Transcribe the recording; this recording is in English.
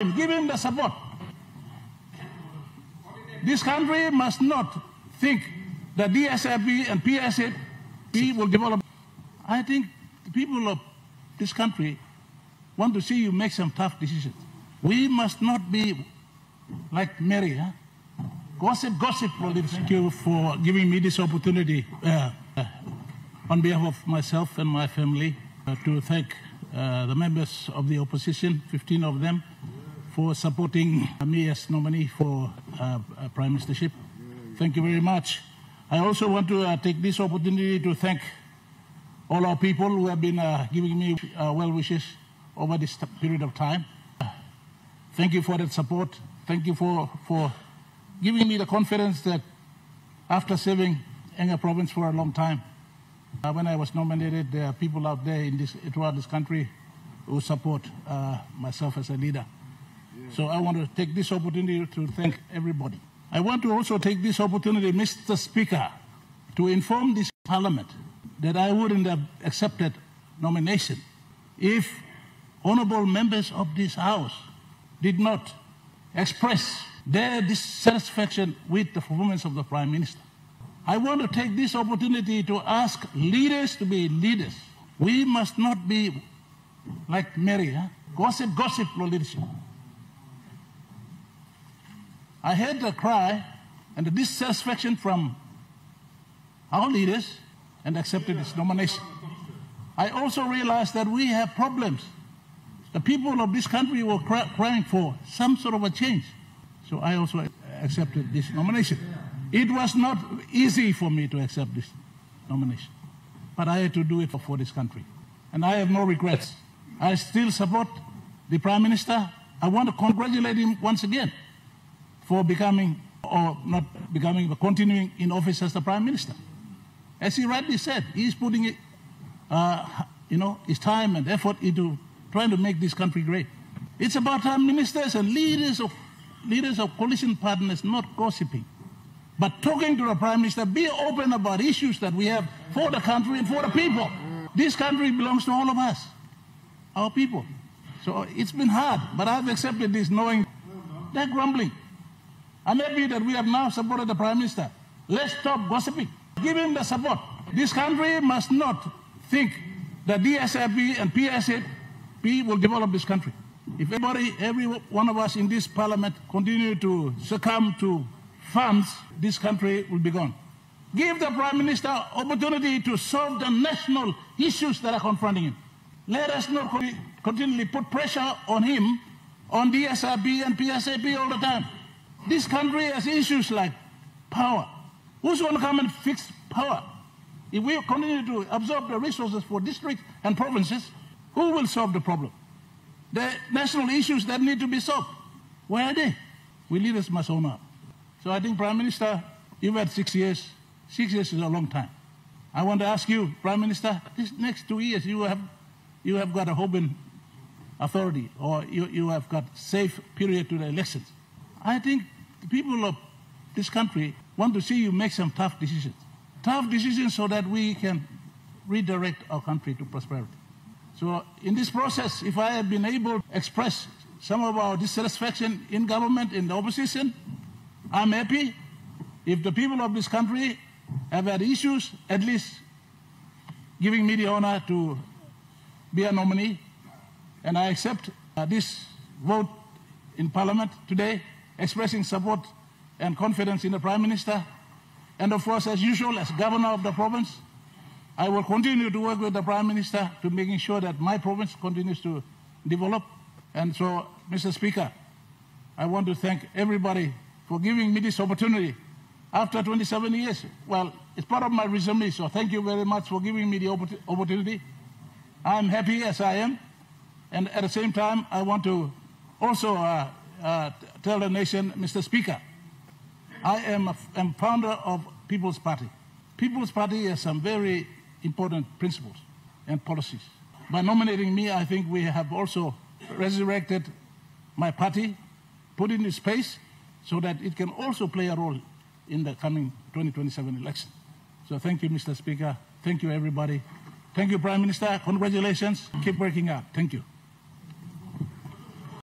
Give him the support. This country must not think that DSFP and PSAP will develop. I think the people of this country want to see you make some tough decisions. We must not be like Mary, huh? Gossip. Thank you for giving me this opportunity on behalf of myself and my family to thank the members of the opposition, 15 of them, for supporting me as nominee for Prime Ministership. Thank you very much. I also want to take this opportunity to thank all our people who have been giving me well wishes over this period of time. Thank you for that support. Thank you for giving me the confidence that after serving Enga province for a long time, when I was nominated, there are people out there throughout this country who support myself as a leader. So I want to take this opportunity to thank everybody. I want to also take this opportunity, Mr. Speaker, to inform this Parliament that I wouldn't have accepted nomination if honourable members of this House did not express their dissatisfaction with the performance of the Prime Minister. I want to take this opportunity to ask leaders to be leaders. We must not be like Mary, huh? Gossip leadership. I heard the cry and the dissatisfaction from our leaders and accepted this nomination. I also realized that we have problems. The people of this country were crying for some sort of a change. So I also accepted this nomination. It was not easy for me to accept this nomination, but I had to do it for this country. And I have no regrets. I still support the Prime Minister. I want to congratulate him once again for becoming, or not becoming, but continuing in office as the Prime Minister. As he rightly said, he's putting it, his time and effort into trying to make this country great. It's about our ministers and leaders of coalition partners not gossiping, but talking to the Prime Minister, be open about issues that we have for the country and for the people. This country belongs to all of us, our people. So it's been hard, but I've accepted this knowing they're grumbling. I'm happy that we have now supported the Prime Minister. Let's stop gossiping. Give him the support. This country must not think that DSFP and PSAP will develop this country. If every one of us in this Parliament continue to succumb to funds, this country will be gone. Give the Prime Minister opportunity to solve the national issues that are confronting him. Let us not continually put pressure on him, on DSFP and PSAP all the time. This country has issues like power. Who's going to come and fix power? If we continue to absorb the resources for districts and provinces, who will solve the problem? The national issues that need to be solved, where are they? We leaders must own up. So I think, Prime Minister, you've had 6 years. 6 years is a long time. I want to ask you, Prime Minister, these next 2 years you have got a Hoban authority, or you have got safe period to the elections. I think the people of this country want to see you make some tough decisions. Tough decisions so that we can redirect our country to prosperity. So in this process, if I have been able to express some of our dissatisfaction in government, in the opposition, I'm happy. If the people of this country have had issues, at least giving me the honor to be a nominee, and I accept this vote in Parliament today, expressing support and confidence in the Prime Minister. And of course, as usual, as Governor of the province, I will continue to work with the Prime Minister to making sure that my province continues to develop. And so, Mr. Speaker, I want to thank everybody for giving me this opportunity. After 27 years, well, it's part of my resume, so thank you very much for giving me the opportunity. I'm happy as I am. And at the same time, I want to also tell the nation, Mr. Speaker, I am founder of People's Party. People's Party has some very important principles and policies. By nominating me, I think we have also resurrected my party, put it in space so that it can also play a role in the coming 2027 election. So thank you, Mr. Speaker. Thank you, everybody. Thank you, Prime Minister. Congratulations. Keep working out. Thank you.